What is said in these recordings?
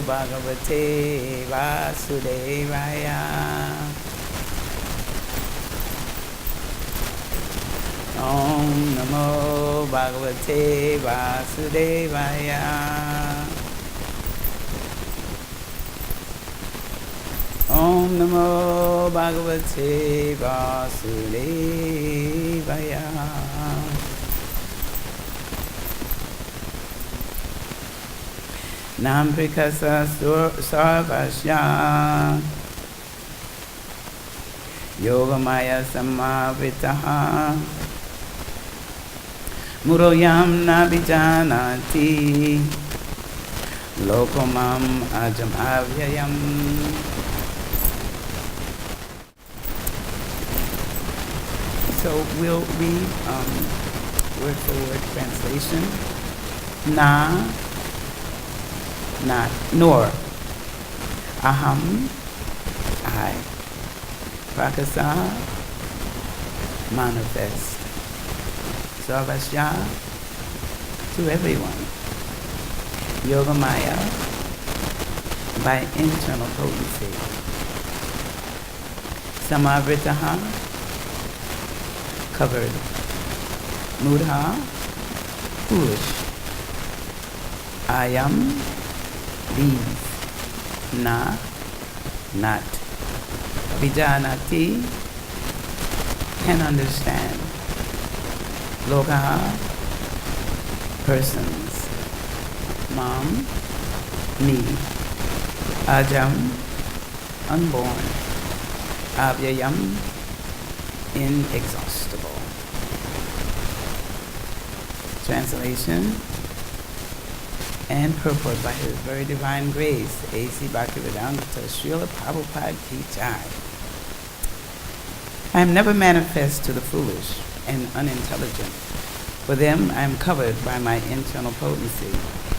Bhagavate Vasudevaya. Om Namo Bhagavate Vasudevaya. Om Namo Bhagavate Vasudevaya. Namprikasa Sarvasya Yogamaya Samavitaha Muroyam Nabijanati Lokomam Ajam Avyayam. So we'll read word for word translation. Not, nor. Aham, I. Prakasa, manifest. Sarvasya, to everyone. Yogamaya, by internal potency. Samavritaha, covered. Mudha, foolish. Ayam, these, not. Vijanati, can understand. Lokaha, persons. Mam, me. Ajam, unborn. Avyayam, inexhaustible. Translation and purport by His very divine grace, A.C. Bhakti-Vedanta Srila Prabhupada Ki Jai. I am never manifest to the foolish and unintelligent. For them I am covered by my internal potency,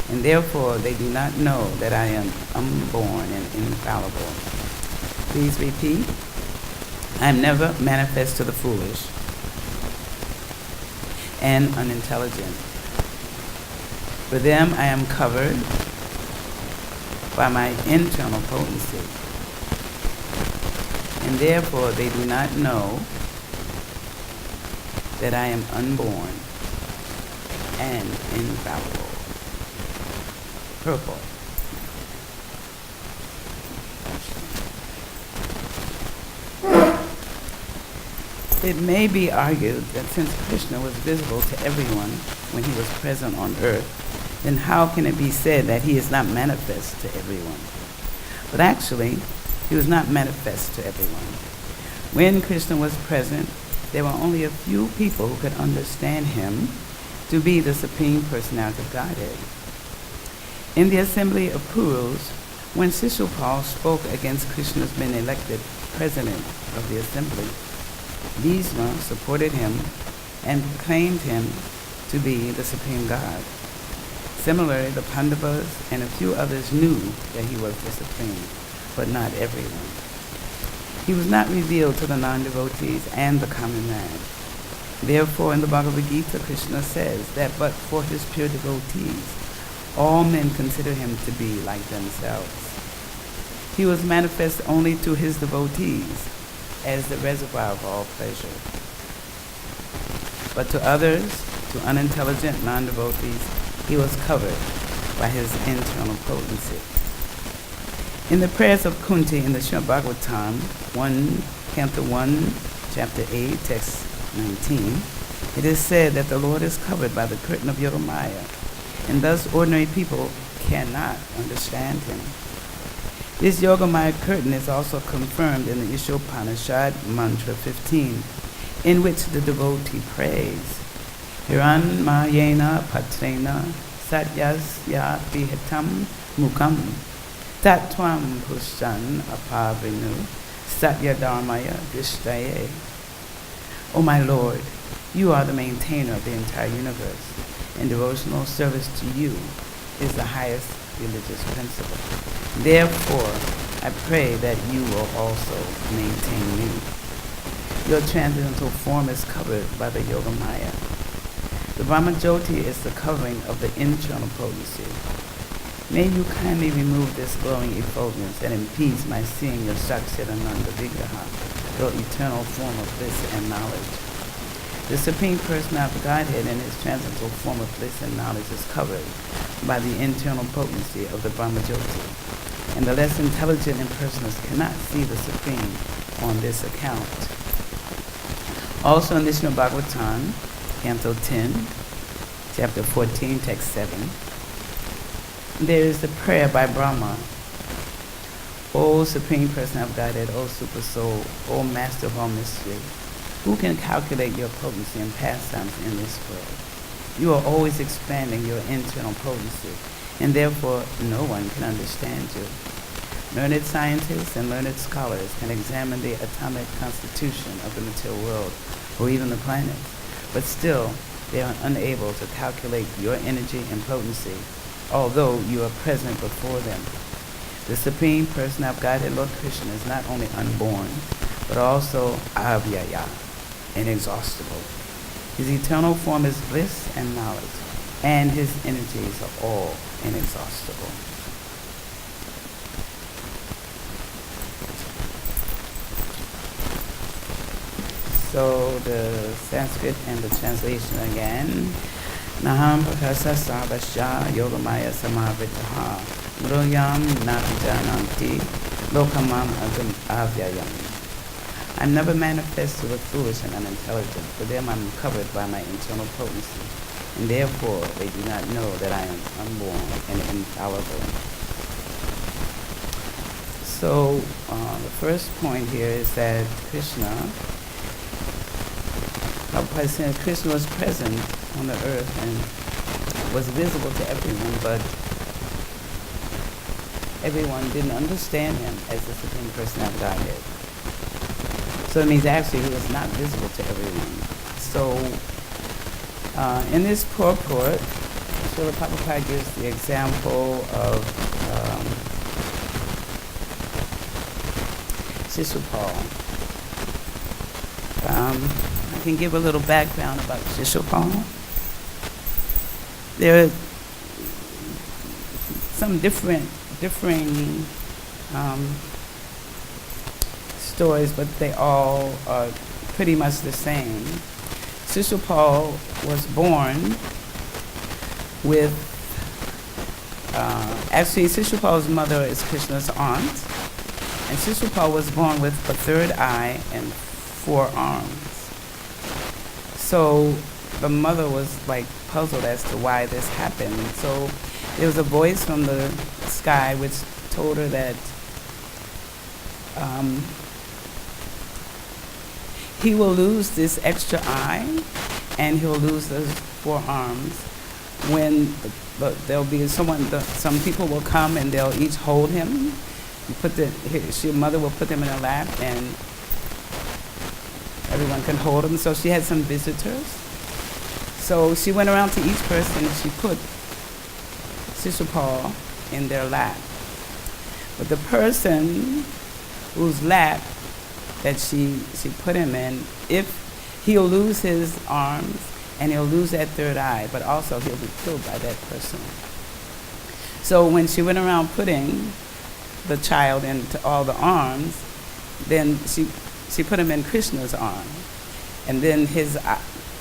and therefore they do not know that I am unborn and infallible. Please repeat. I am never manifest to the foolish and unintelligent. For them I am covered by my internal potency, and therefore they do not know that I am unborn and infallible. Purport. It may be argued that since Krishna was visible to everyone when he was present on earth, then how can it be said that he is not manifest to everyone? But actually, he was not manifest to everyone. When Krishna was present, there were only a few people who could understand him to be the Supreme Personality of Godhead. In the assembly of Kurus, when Shishupal spoke against Krishna's being elected president of the assembly, Bhishma supported him and proclaimed him to be the Supreme God. Similarly, the Pandavas and a few others knew that he was the Supreme, but not everyone. He was not revealed to the non-devotees and the common man. Therefore, in the Bhagavad-Gita, Krishna says that but for his pure devotees, all men consider him to be like themselves. He was manifest only to his devotees as the reservoir of all pleasure. But to others, to unintelligent non-devotees, he was covered by his internal potency. In the prayers of Kunti in the Srimad Bhagavatam, Canto 1, Chapter 8, Text 19, it is said that the Lord is covered by the curtain of Yogamaya, and thus ordinary people cannot understand him. This Yogamaya curtain is also confirmed in the Ishopanishad Mantra 15, in which the devotee prays, Hiranmayena patrena satyasya vihitam mukam tatvam pushan apavinu satyadharmaya dishtaye. O my Lord, you are the maintainer of the entire universe, and devotional service to you is the highest religious principle. Therefore, I pray that you will also maintain me. Your transcendental form is covered by the Yoga Maya. The Brahma-jyoti is the covering of the internal potency. May you kindly remove this glowing effulgence that impedes my seeing your Saksidananda Vigraha, your eternal form of bliss and knowledge. The Supreme Person of Godhead in his transcendental form of bliss and knowledge is covered by the internal potency of the Brahma-jyoti, and the less intelligent impersonals cannot see the Supreme on this account. Also in Vishnu Bhagavatam, Canto 10, Chapter 14, Text 7, there is the prayer by Brahma. O Supreme Person of Godhead, O Super Soul, O Master of all mystery, who can calculate your potency and pastimes in this world? You are always expanding your internal potency, and therefore no one can understand you. Learned scientists and learned scholars can examine the atomic constitution of the material world, or even the planets, but still they are unable to calculate your energy and potency, although you are present before them. The Supreme Person of Godhead, Lord Krishna, is not only unborn, but also avyaya, inexhaustible. His eternal form is bliss and knowledge, and his energies are all inexhaustible. So the Sanskrit and the translation again. Naham Prakasa Sarvasya Yogamaya Samavitaha Mruyam Navijananti Lokamam Avyayam. I'm never manifest to the foolish and unintelligent. For them I'm covered by my internal potency, and therefore they do not know that I am unborn and infallible. So the first point here is that Krishna was present on the earth and was visible to everyone, but everyone didn't understand him as the Supreme Person of Godhead. So it means actually he was not visible to everyone. So in this purport, Srila Prabhupada gives the example of Shishupal. I can give a little background about Shishupal. There are some differing stories, but they all are pretty much the same. Shishupal was born with, actually Shishupal's mother is Krishna's aunt, and Shishupal was born with a third eye and 4 arms. So the mother was like puzzled as to why this happened. So there was a voice from the sky which told her that he will lose this extra eye and he'll lose those 4 arms when there'll be some people will come and they'll each hold him. Your mother will put them in her lap and everyone can hold him. So she had some visitors. So she went around to each person and she put Shishupal in their lap. But the person whose lap that she put him in, if he'll lose his arms and he'll lose that third eye, but also he'll be killed by that person. So when she went around putting the child into all the arms, then she put him in Krishna's arm, and then his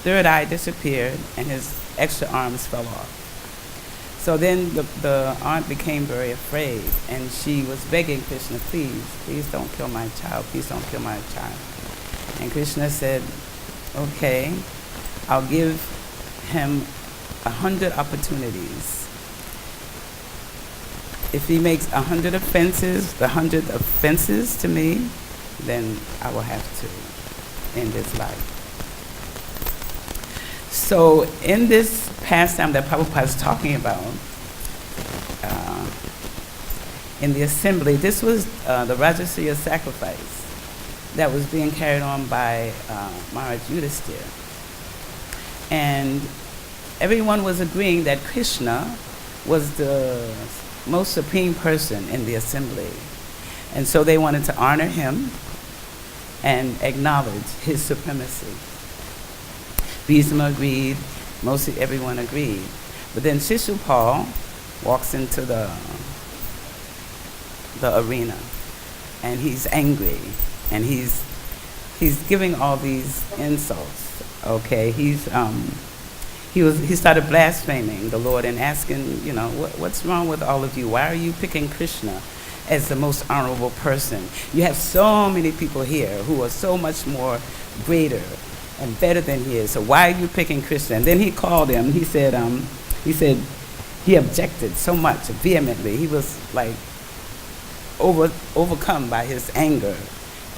third eye disappeared and his extra arms fell off. So then the aunt became very afraid, and she was begging Krishna, please don't kill my child, please don't kill my child. And Krishna said, okay, I'll give him 100 opportunities. If he makes 100 offenses, the 100 offenses to me, then I will have to end his life. So in this pastime that Prabhupada is talking about, in the assembly, this was the Rajasuya sacrifice that was being carried on by Maharaj Yudhisthira. And everyone was agreeing that Krishna was the most supreme person in the assembly. And so they wanted to honor him and acknowledge his supremacy. Bhisma agreed, mostly everyone agreed. But then Shishupal walks into the arena, and he's angry, and he's giving all these insults. Okay, he started blaspheming the Lord and asking, what's wrong with all of you? Why are you picking Krishna as the most honorable person? You have so many people here who are so much more greater and better than he is. So why are you picking Krishna? And then he called him. He said he objected so much vehemently. He was like overcome by his anger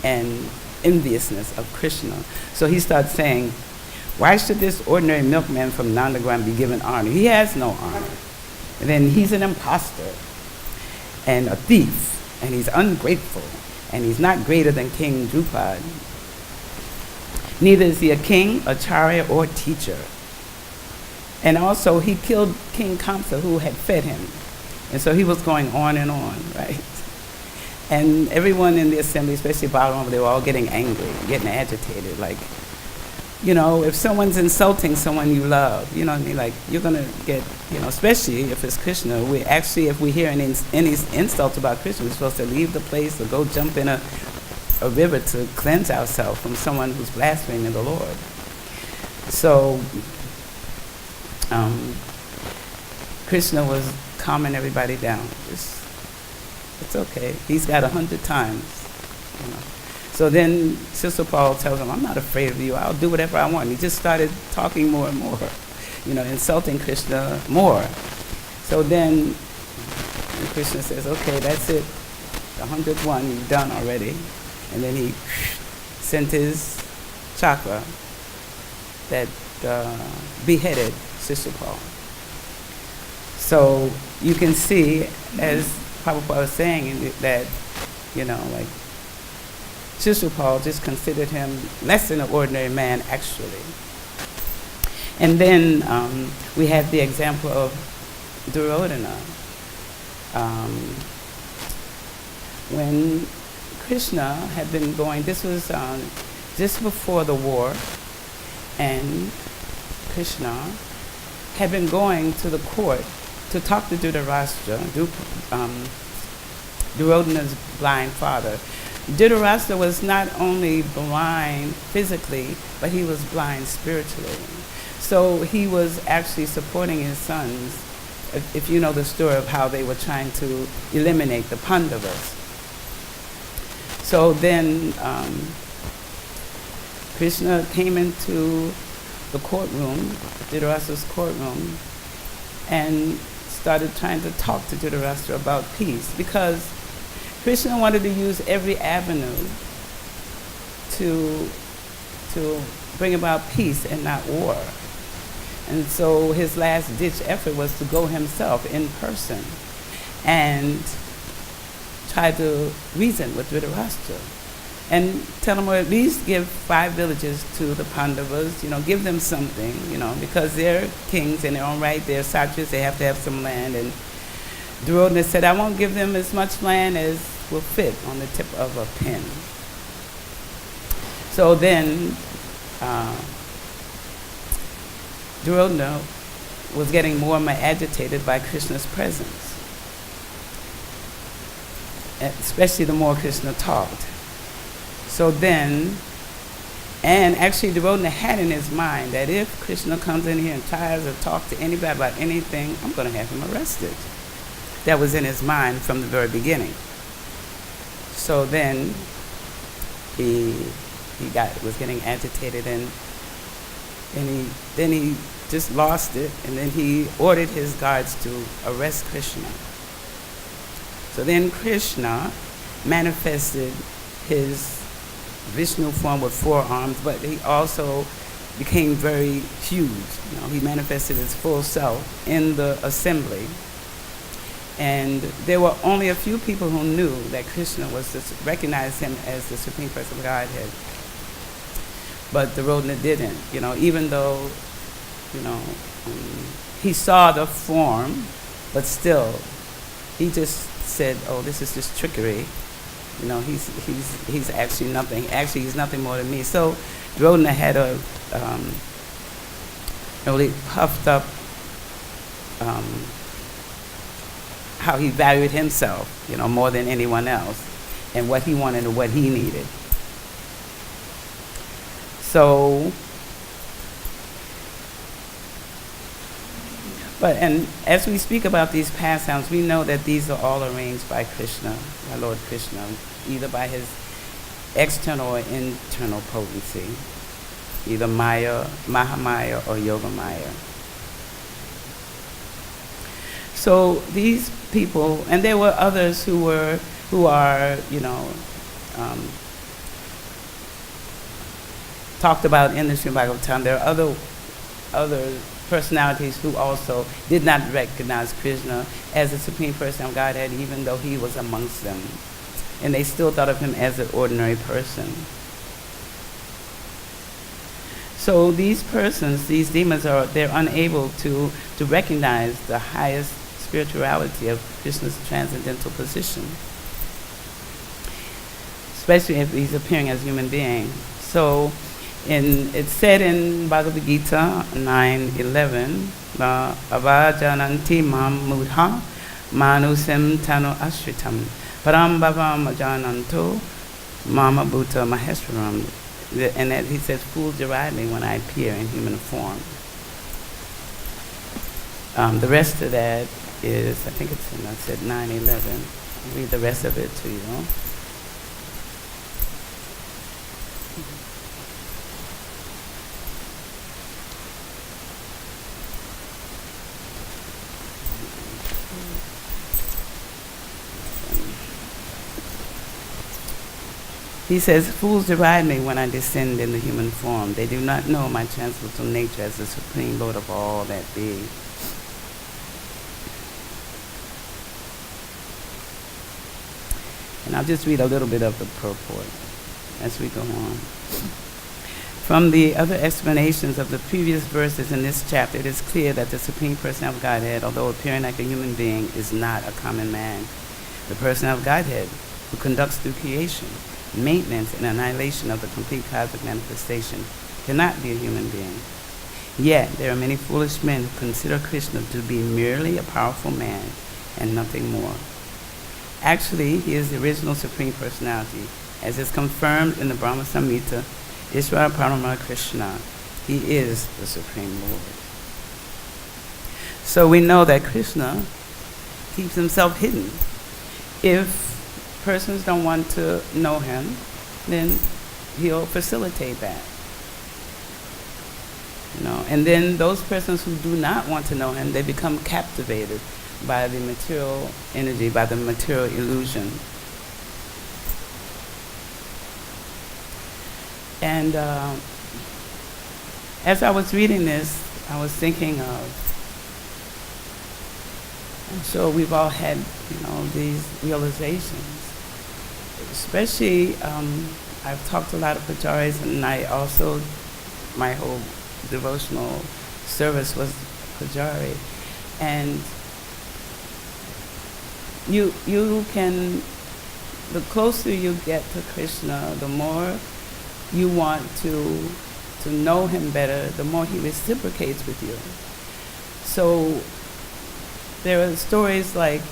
and enviousness of Krishna. So he started saying, why should this ordinary milkman from Nandagram be given honor? He has no honor. And then he's an imposter and a thief, and he's ungrateful, and he's not greater than King Drupad. Neither is he a king, acharya, or teacher. And also, he killed King Kamsa, who had fed him. And so he was going on and on, right? And everyone in the assembly, especially Balaram, they were all getting angry, getting agitated. Like, if someone's insulting someone you love, you know what I mean? Like, you're going to get, especially if it's Krishna. If we hear any insults about Krishna, we're supposed to leave the place or go jump in a river to cleanse ourselves from someone who's blaspheming the Lord. So, Krishna was calming everybody down. It's okay. He's got 100 times. So then Sister Paul tells him, I'm not afraid of you. I'll do whatever I want. He just started talking more and more, insulting Krishna more. So then Krishna says, okay, that's it. The 101, you've done already. And then he sent his chakra that beheaded Sister Paul. So you can see, as Prabhupada was saying, that, Sister Paul just considered him less than an ordinary man, actually. And then we have the example of Duryodhana. When Krishna had been going, this was just before the war, and Krishna had been going to the court to talk to Dhritarashtra, Duryodhana's blind father. Dhritarashtra was not only blind physically, but he was blind spiritually. So he was actually supporting his sons, if you know the story of how they were trying to eliminate the Pandavas. So then Krishna came into the courtroom, Dhritarashtra's courtroom, and started trying to talk to Dhritarashtra about peace, because Krishna wanted to use every avenue to bring about peace and not war. And so his last-ditch effort was to go himself in person and try to reason with Dhritarashtra and tell him, or at least give 5 villages to the Pandavas, give them something, because they're kings in their own right, they're Kshatriyas, they have to have some land. And Duryodhana said, I won't give them as much land as will fit on the tip of a pin. So then Duryodhana was getting more and more agitated by Krishna's presence, especially the more Krishna talked. So then, and actually Duryodhana had in his mind that if Krishna comes in here and tries to talk to anybody about anything, I'm going to have him arrested. That was in his mind from the very beginning. So then he was getting agitated, and then he just lost it, and then he ordered his guards to arrest Krishna. So then Krishna manifested his Vishnu form with 4 arms, but he also became very huge. He manifested his full self in the assembly. And there were only a few people who knew that Krishna recognized him as the Supreme Person of Godhead. But Duryodhana didn't, even though, he saw the form, but still, he just said, oh, this is just trickery. He's actually nothing. Actually, he's nothing more than me. So Rodna had a really puffed up how he valued himself, more than anyone else, and what he wanted and what he needed. So, and as we speak about these pastimes, we know that these are all arranged by Krishna, our Lord Krishna, either by his external or internal potency, either Maya, Mahamaya, or Yogamaya. So these people, and there were others who are, talked about in the Srimad Bhagavatam. There are other personalities who also did not recognize Krishna as the Supreme Person of Godhead, even though he was amongst them. And they still thought of him as an ordinary person. So these persons, these demons, they're unable to recognize the highest spirituality of Krishna's transcendental position, especially if he's appearing as a human being. So it's said in Bhagavad-Gita 9:11, avajananti mam mudha manusem tanu ashritam param bhavam ajananto mama bhuta maheswaram. And that he says, fools deride me when I appear in human form. The rest of that is, I think I said 9:11. I'll read the rest of it to you. He says, fools deride me when I descend in the human form. They do not know my transcendental nature as the Supreme Lord of all that be. And I'll just read a little bit of the purport as we go on. From the other explanations of the previous verses in this chapter, it is clear that the Supreme Person of Godhead, although appearing like a human being, is not a common man. The Person of Godhead, who conducts through creation, maintenance, and annihilation of the complete cosmic manifestation, cannot be a human being. Yet, there are many foolish men who consider Krishna to be merely a powerful man and nothing more. Actually, he is the original Supreme Personality, as is confirmed in the Brahma Samhita, Ishvara Parama Krishna. He is the Supreme Lord. So we know that Krishna keeps himself hidden. If persons don't want to know him, then he'll facilitate that. And then those persons who do not want to know him, they become captivated by the material energy, by the material illusion. And as I was reading this, I was thinking of, I'm sure we've all had, these realizations. Especially, I've talked to a lot of pujaris, and I also, my whole devotional service was pujari. And you can, the closer you get to Krishna, the more you want to know him better, the more he reciprocates with you. So there are stories like,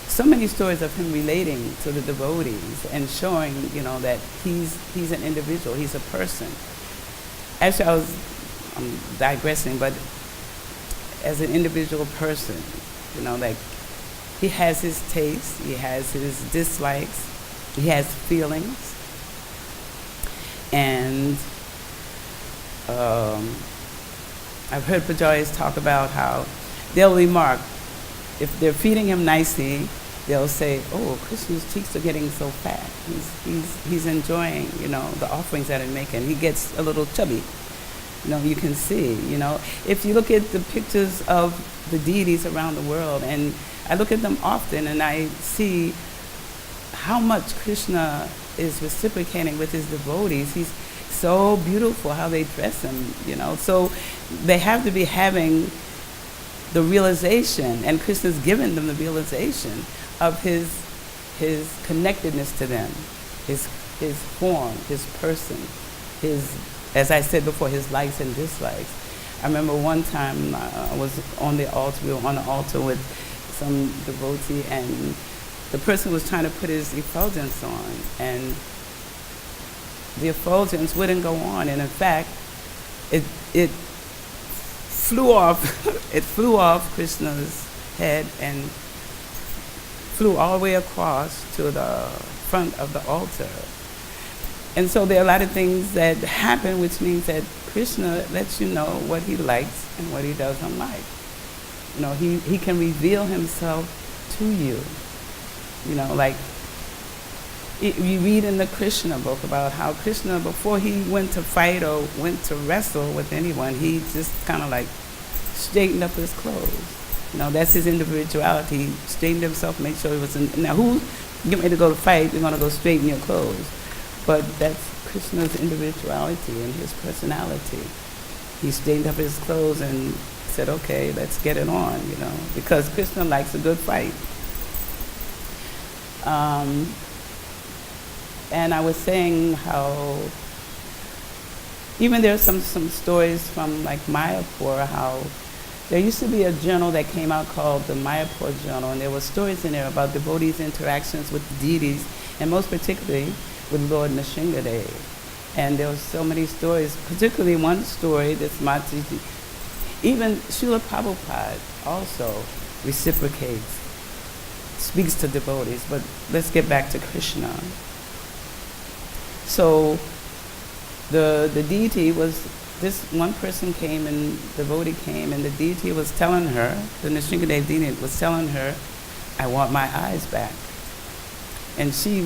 so many stories of him relating to the devotees and showing, that he's an individual, he's a person. Actually, I'm digressing, but as an individual person, like he has his tastes, he has his dislikes, he has feelings, and I've heard pujaris talk about how they'll remark, if they're feeding him nicely, they'll say, oh, Krishna's cheeks are getting so fat. He's enjoying, the offerings that are making. He gets a little chubby. You can see, If you look at the pictures of the deities around the world, and I look at them often, and I see how much Krishna is reciprocating with his devotees. He's so beautiful how they dress him, So they have to be having the realization, and Krishna's given them the realization of his his connectedness to them, his form, his person, his, as I said before, his likes and dislikes. I remember one time I was on the altar, we were on the altar with some devotee, and the person was trying to put his effulgence on, and the effulgence wouldn't go on, and in fact, it flew off, it flew off Krishna's head and flew all the way across to the front of the altar. And so there are a lot of things that happen, which means that Krishna lets you know what he likes and what he doesn't like. You know, he can reveal himself to you. You know, like you read in the Krishna book about how Krishna, before he went to fight or went to wrestle with anyone, he just kind of like straightened up his clothes. You know, that's his individuality. He straightened himself, made sure he was in. Now, who's getting ready to go to fight, you're going to go straighten your clothes. But that's Krishna's individuality and his personality. He straightened up his clothes and said, okay, let's get it on, you know, because Krishna likes a good fight. And I was saying how even there are some stories from like Mayapur, how there used to be a journal that came out called the Mayapur Journal, and there were stories in there about devotees' interactions with the deities, and most particularly with Lord Nrsimhadev. And there were so many stories, particularly one story that's Mataji, even Srila Prabhupada also reciprocates, speaks to devotees. But let's get back to Krishna. So the deity was, this one person came and the devotee came, and the deity was telling her, the Nrsimhadev deity was telling her, I want my eyes back. And she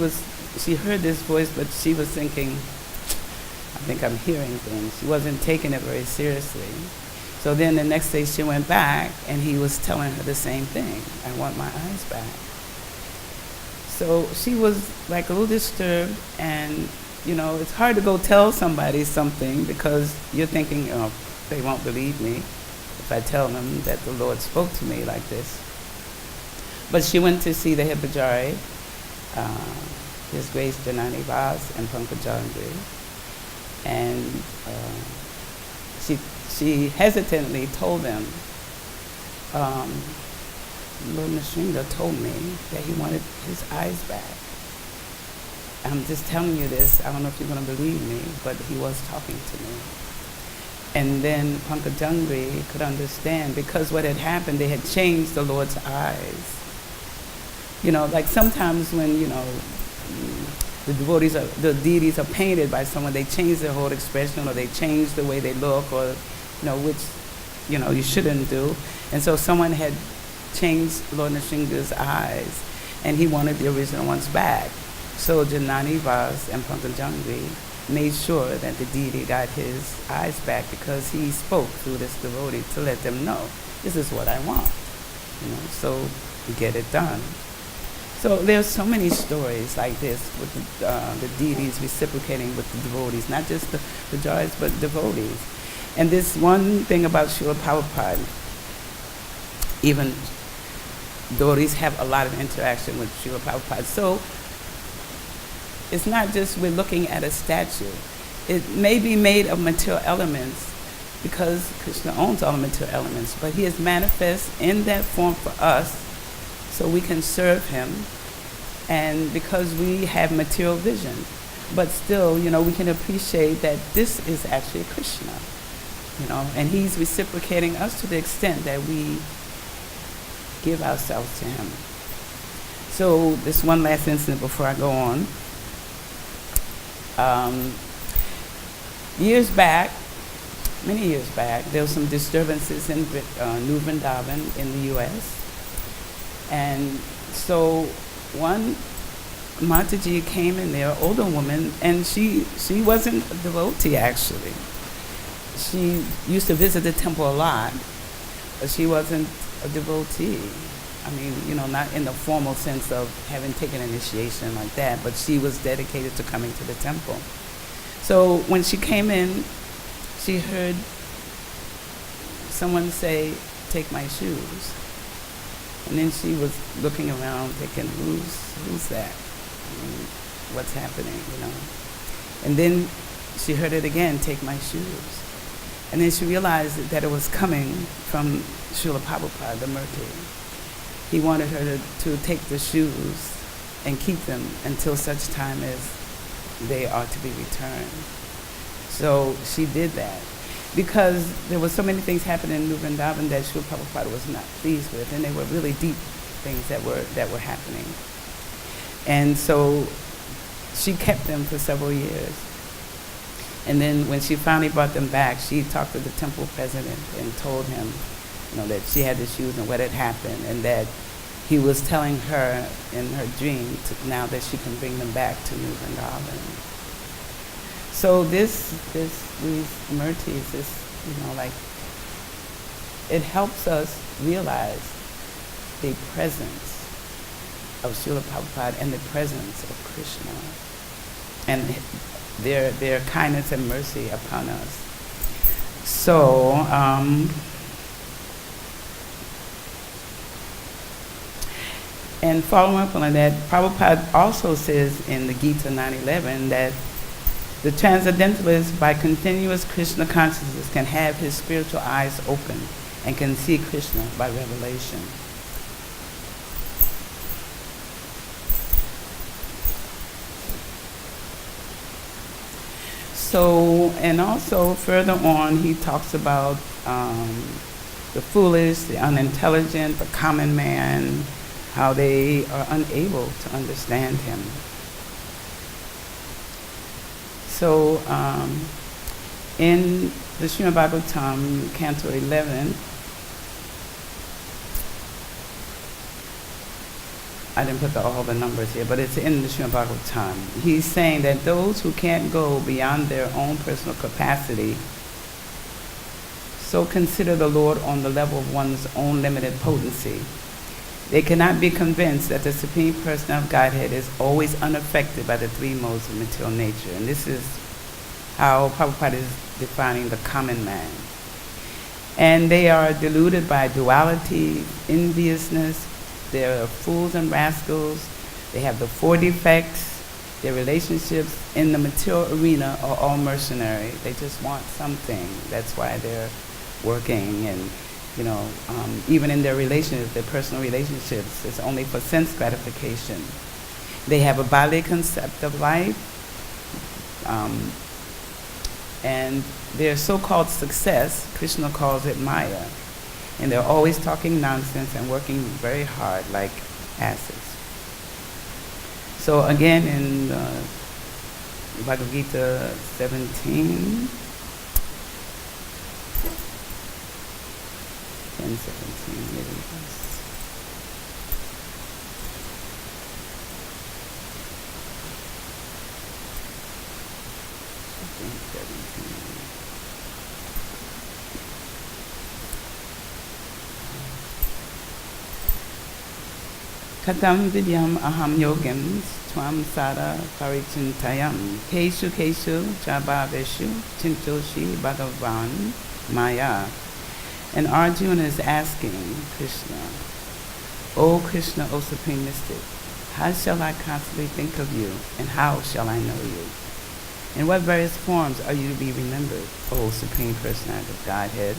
heard this voice, but she was thinking, I think I'm hearing things. She wasn't taking it very seriously. So then the next day she went back, and he was telling her the same thing, I want my eyes back. So she was like a little disturbed, and you know, it's hard to go tell somebody something because you're thinking, oh, they won't believe me if I tell them that the Lord spoke to me like this. But she went to see the head Pujari, His Grace Janani Vas and Pankajangri, and she hesitantly told them, Lord Nrsimha told me that he wanted his eyes back. I'm just telling you this, I don't know if you're going to believe me, but he was talking to me. And then Pankajangri could understand, because what had happened, they had changed the Lord's eyes. You know, like sometimes when, you know, the deities are painted by someone, they change their whole expression, or they change the way they look, or, you know, which, you know, you shouldn't do. And so someone had changed Lord Nrsimha's eyes, and he wanted the original ones back. So Janani Vas and Pankajangri made sure that the deity got his eyes back, because he spoke through this devotee to let them know, this is what I want. You know, so you get it done. So there's so many stories like this with the deities reciprocating with the devotees, not just the Jayaras, but devotees. And this one thing about Srila Prabhupada, even devotees have a lot of interaction with Srila Prabhupada. So it's not just we're looking at a statue. It may be made of material elements because Krishna owns all the material elements, but he is manifest in that form for us so we can serve him, and because we have material vision. But still, you know, we can appreciate that this is actually Krishna, you know, and he's reciprocating us to the extent that we give ourselves to him. So this one last incident before I go on. Years back, many years back, there were some disturbances in New Vrindavan in the U.S. And so one Mataji came in there, older woman, and she wasn't a devotee actually. She used to visit the temple a lot, but she wasn't a devotee. I mean, you know, not in the formal sense of having taken initiation like that, but she was dedicated to coming to the temple. So when she came in, she heard someone say, take my shoes. And then she was looking around thinking, who's that? I mean, what's happening, And then she heard it again, take my shoes. And then she realized that it was coming from Srila Prabhupada, the Murti. He wanted her to take the shoes and keep them until such time as they are to be returned. So she did that because there were so many things happening in New Vrindavan that Srila Prabhupada was not pleased with, and they were really deep things that were happening. And so she kept them for several years. And then when she finally brought them back, she talked to the temple president and told him, that she had the shoes and what had happened, and that he was telling her in her dream now that she can bring them back to New Vrindavan. So these murtis, it helps us realize the presence of Srila Prabhupada and the presence of Krishna and their kindness and mercy upon us. So, and following up on that, Prabhupada also says in the Gita 9:11 that the transcendentalist, by continuous Krishna consciousness, can have his spiritual eyes open and can see Krishna by revelation. So, and also further on, he talks about the foolish, the unintelligent, the common man, how they are unable to understand him. So, in the Srimad Bhagavatam, Canto 11, I didn't put all the numbers here, but it's in the Srimad Bhagavatam. He's saying that those who can't go beyond their own personal capacity so consider the Lord on the level of one's own limited potency. They cannot be convinced that the Supreme Person of Godhead is always unaffected by the three modes of material nature. And this is how Prabhupada is defining the common man. And they are deluded by duality, enviousness. They're fools and rascals. They have the four defects. Their relationships in the material arena are all mercenary. They just want something. That's why they're working, and even in their relationships, their personal relationships, it's only for sense gratification. They have a bodily concept of life, and their so-called success, Krishna calls it Maya, and they're always talking nonsense and working very hard like asses. So again, in Bhagavad-Gita 17, 10:17, maybe it was. Katam vidyam aham yogim twam sada parichintayam keshu chabhaveshu chintoshi bhagavan maya. And Arjuna is asking Krishna, O Krishna, O Supreme Mystic, how shall I constantly think of you, and how shall I know you? In what various forms are you to be remembered, O Supreme Personality of Godhead?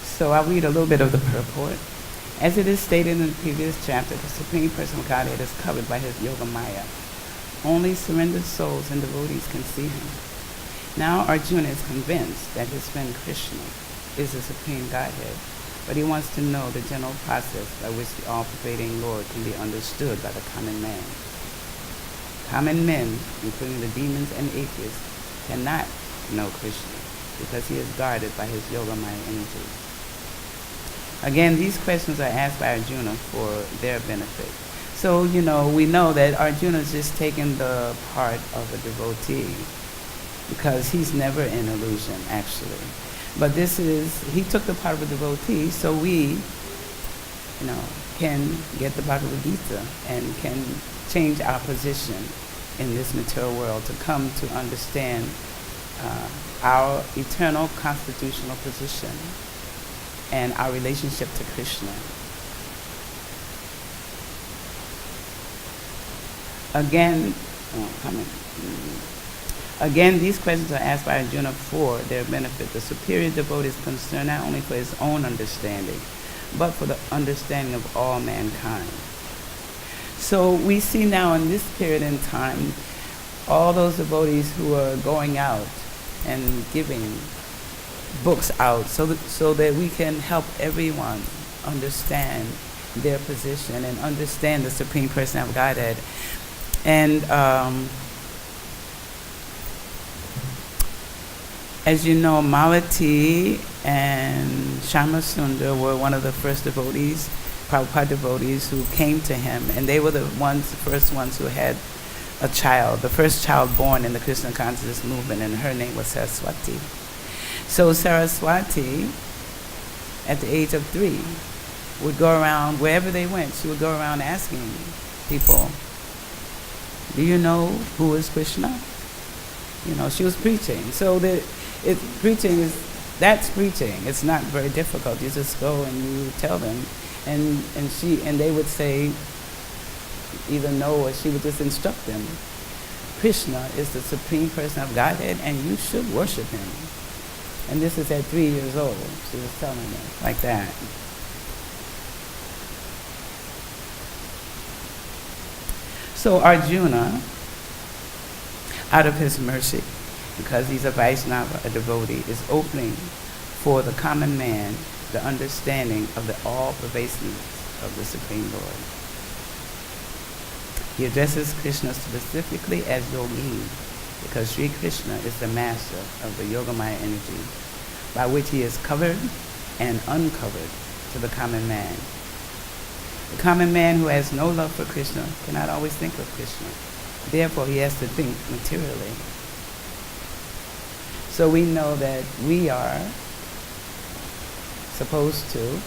So I'll read a little bit of the purport. As it is stated in the previous chapter, the Supreme Person of Godhead is covered by his Yoga Maya. Only surrendered souls and devotees can see him. Now Arjuna is convinced that his friend Krishna is the Supreme Godhead, but he wants to know the general process by which the all-pervading Lord can be understood by the common man. Common men, including the demons and atheists, cannot know Krishna because he is guarded by his Yoga Maya energy. Again, these questions are asked by Arjuna for their benefit. So, we know that Arjuna is just taking the part of a devotee because he's never in illusion, actually. But he took the part of a devotee, so we, can get the Bhagavad-Gita and can change our position in this material world, to come to understand our eternal constitutional position and our relationship to Krishna. Again, these questions are asked by Arjuna for their benefit. The superior devotee is concerned not only for his own understanding, but for the understanding of all mankind. So we see now in this period in time, all those devotees who are going out and giving books out so that we can help everyone understand their position and understand the Supreme Personality of Godhead. And as you know, Malati and Shamasundar were one of the first devotees, Prabhupada devotees, who came to him, and they were the first ones who had a child, the first child born in the Krishna consciousness movement, and her name was Saraswati. So Saraswati, at the age of 3, would go around, wherever they went, she would go around asking people, do you know who is Krishna? She was preaching. So that's preaching. It's not very difficult. You just go and you tell them, and they would say either no, or she would just instruct them. Krishna is the Supreme Person of Godhead, and you should worship him. And this is at 3 years old. She was telling them like that. So Arjuna, out of his mercy, because he's a Vaishnava, a devotee, is opening for the common man the understanding of the all-pervasiveness of the Supreme Lord. He addresses Krishna specifically as Yogi, because Sri Krishna is the master of the Yogamaya energy, by which he is covered and uncovered to the common man. The common man who has no love for Krishna cannot always think of Krishna. Therefore, he has to think materially. So we know that we are supposed to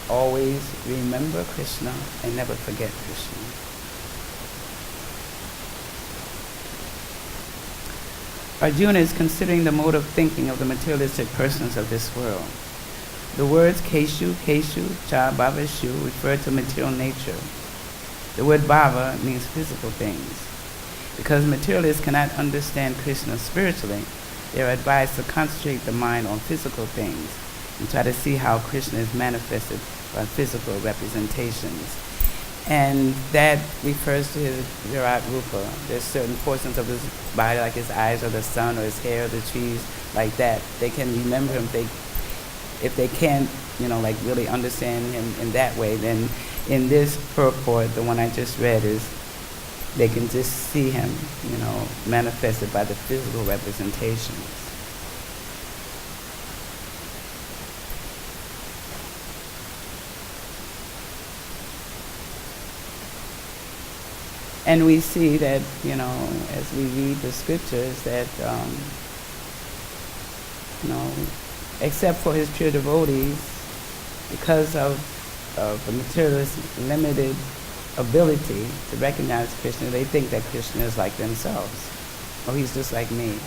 always remember Krishna and never forget Krishna. Arjuna is considering the mode of thinking of the materialistic persons of this world. The words keshu, keshu, cha, bhavashu refer to material nature. The word bhava means physical things. Because materialists cannot understand Krishna spiritually, they are advised to concentrate the mind on physical things and try to see how Krishna is manifested by physical representations. And that refers to his Virat Rupa. There's certain portions of his body, like his eyes or the sun or his hair or the trees, like that. They can remember him. If they can't, really understand him in that way, then in this purport, the one I just read, is they can just see him, manifested by the physical representations. And we see that, as we read the scriptures, that, except for his pure devotees, because of the materialist limited ability to recognize Krishna, they think that Krishna is like themselves. Or he's just like me.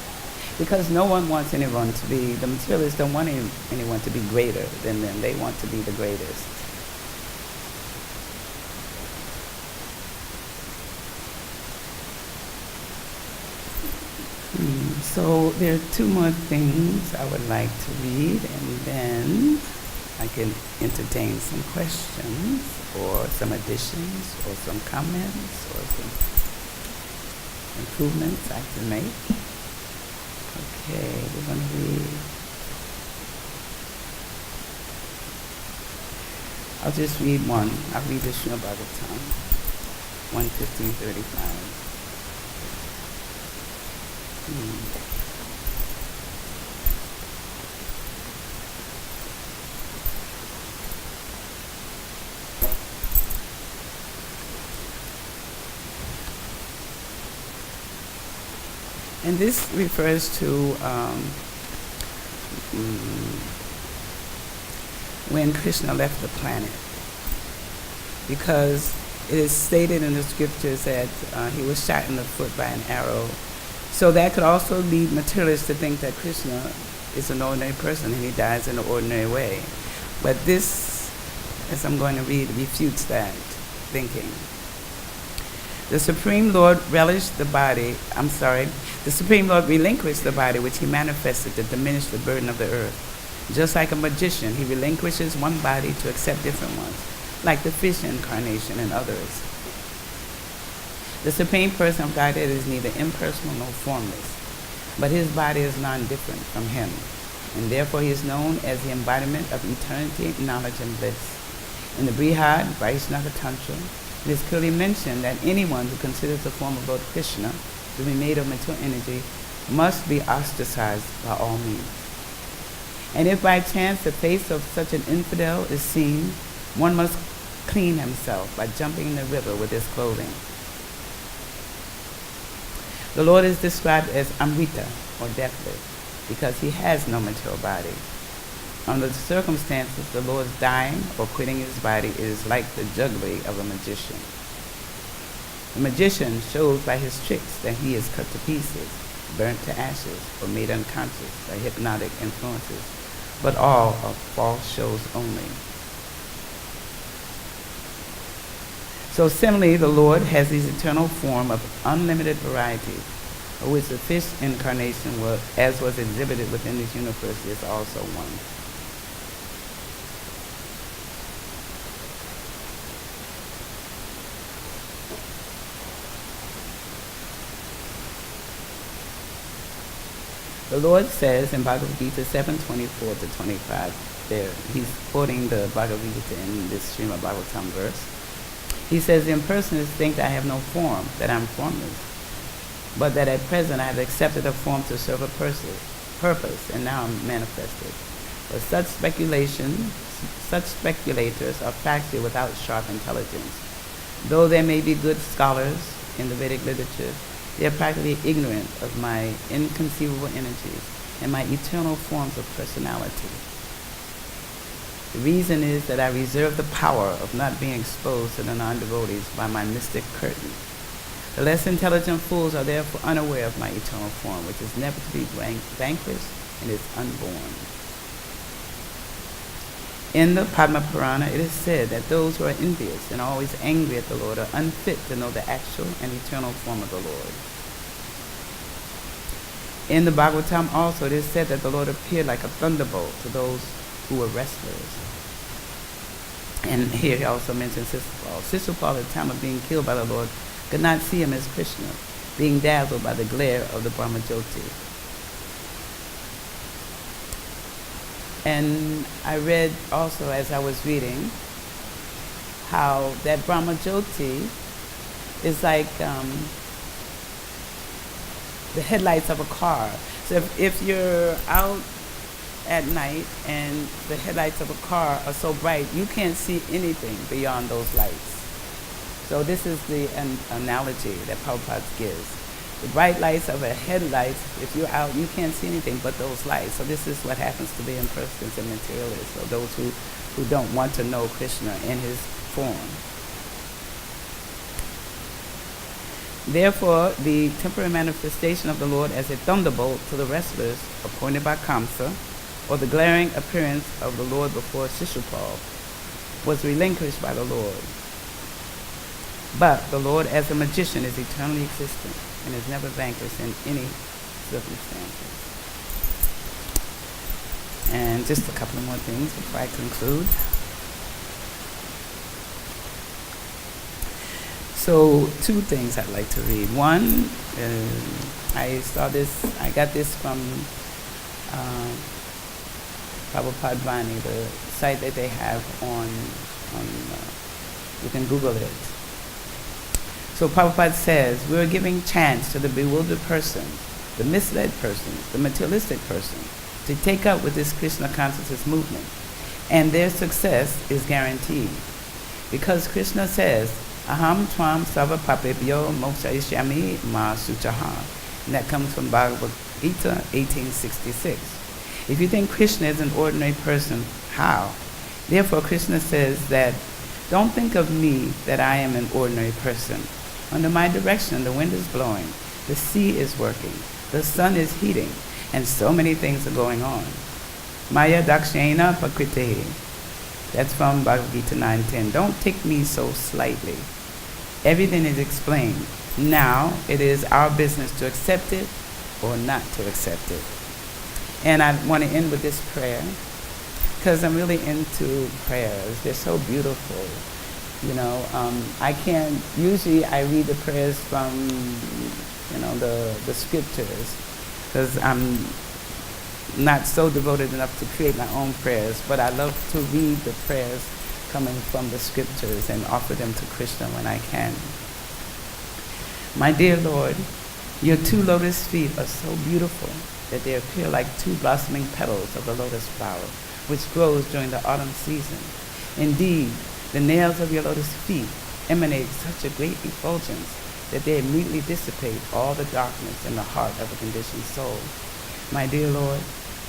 Because no one wants anyone to be, the materialists don't want anyone to be greater than them. They want to be the greatest. So there are 2 more things I would like to read, and then I can entertain some questions or some additions or some comments or some improvements I can make. Okay, we're going to read. I'll just read one. I'll read the Srimad Bhagavatam, 1:15:35. And this refers to when Krishna left the planet. because it is stated in the scriptures that he was shot in the foot by an arrow. So that could also lead materialists to think that Krishna is an ordinary person and he dies in an ordinary way. But this, as I'm going to read, refutes that thinking. The Supreme Lord relinquished the body which he manifested to diminish the burden of the earth. Just like a magician, he relinquishes one body to accept different ones, like the fish incarnation and others. The Supreme Person of Godhead is neither impersonal nor formless, but his body is non-different from him, and therefore he is known as the embodiment of eternity, knowledge, and bliss. In the Brihad Vaishnava Tantra, it is clearly mentioned that anyone who considers the form of Lord Krishna to be made of material energy must be ostracized by all means. And if by chance the face of such an infidel is seen, one must clean himself by jumping in the river with his clothing. The Lord is described as Amrita, or deathless, because he has no material body. Under the circumstances, the Lord's dying or quitting his body is like the jugglery of a magician. The magician shows by his tricks that he is cut to pieces, burnt to ashes, or made unconscious by hypnotic influences, but all are false shows only. So similarly, the Lord has his eternal form of unlimited variety, of which the fish incarnation, as was exhibited within this universe, is also one. The Lord says in Bhagavad-Gita 7:24-25, there, he's quoting the Bhagavad-Gita in this Srimad Bhagavatam verse. He says, the impersonalists think that I have no form, that I'm formless, but that at present I have accepted a form to serve a purpose, and now I'm manifested. But such speculators are factually without sharp intelligence. Though there may be good scholars in the Vedic literature, they are practically ignorant of my inconceivable energies and my eternal forms of personality. The reason is that I reserve the power of not being exposed to the non-devotees by my mystic curtain. The less intelligent fools are therefore unaware of my eternal form, which is never to be vanquished and is unborn. In the Padma Purana, it is said that those who are envious and always angry at the Lord are unfit to know the actual and eternal form of the Lord. In the Bhagavatam also, it is said that the Lord appeared like a thunderbolt to those who were wrestlers. And here he also mentions Sisupal. Sisupal, at the time of being killed by the Lord, could not see him as Krishna, being dazzled by the glare of the Brahmajyoti. And I read also, as I was reading, how that Brahmajyoti is like the headlights of a car. So if you're out at night and the headlights of a car are so bright, you can't see anything beyond those lights. So this is the analogy that Prabhupada gives. The bright lights of a headlight, if you're out, you can't see anything but those lights. So this is what happens to the impersonalists and materialists, or those who don't want to know Krishna in his form. Therefore, the temporary manifestation of the Lord as a thunderbolt to the wrestlers appointed by Kamsa, or the glaring appearance of the Lord before Shishupal, was relinquished by the Lord. But the Lord as a magician is eternally existent and is never vanquished in any circumstances. And just a couple of more things before I conclude. So 2 things I'd like to read. One, I got this from Prabhupada Vani, the site that they have on you can Google it. So Prabhupada says, we're giving chance to the bewildered person, the misled person, the materialistic person, to take up with this Krishna consciousness movement. And their success is guaranteed. Because Krishna says, Aham tvam sava papebhyo mokshayishyami ma suchaha. And that comes from Bhagavad-Gita 1866. If you think Krishna is an ordinary person, how? Therefore, Krishna says that Don't think of me that I am an ordinary person. Under my direction, the wind is blowing, the sea is working, the sun is heating, and so many things are going on. Maya dakshena pakritehi. That's from Bhagavad-Gita 9:10. Don't take me so slightly. Everything is explained. Now it is our business to accept it or not to accept it. And I want to end with this prayer because I'm really into prayers. They're so beautiful. You know, usually I read the prayers from, the scriptures because I'm not so devoted enough to create my own prayers, but I love to read the prayers coming from the scriptures and offer them to Krishna when I can. My dear Lord, your two lotus feet are so beautiful that they appear like two blossoming petals of the lotus flower, which grows during the autumn season. Indeed, the nails of your lotus feet emanate such a great effulgence that they immediately dissipate all the darkness in the heart of a conditioned soul. My dear Lord,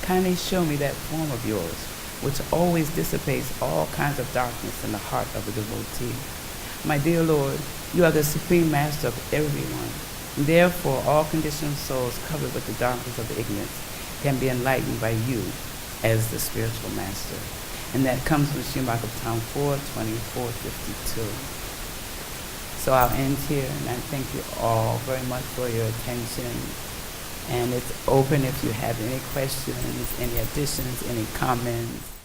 kindly show me that form of yours, which always dissipates all kinds of darkness in the heart of a devotee. My dear Lord, you are the supreme master of everyone. Therefore, all conditioned souls covered with the darkness of ignorance can be enlightened by you as the spiritual master. And that comes from Srimad Bhagavatam 4:24-52. So I'll end here, and I thank you all very much for your attention. And it's open if you have any questions, any additions, any comments.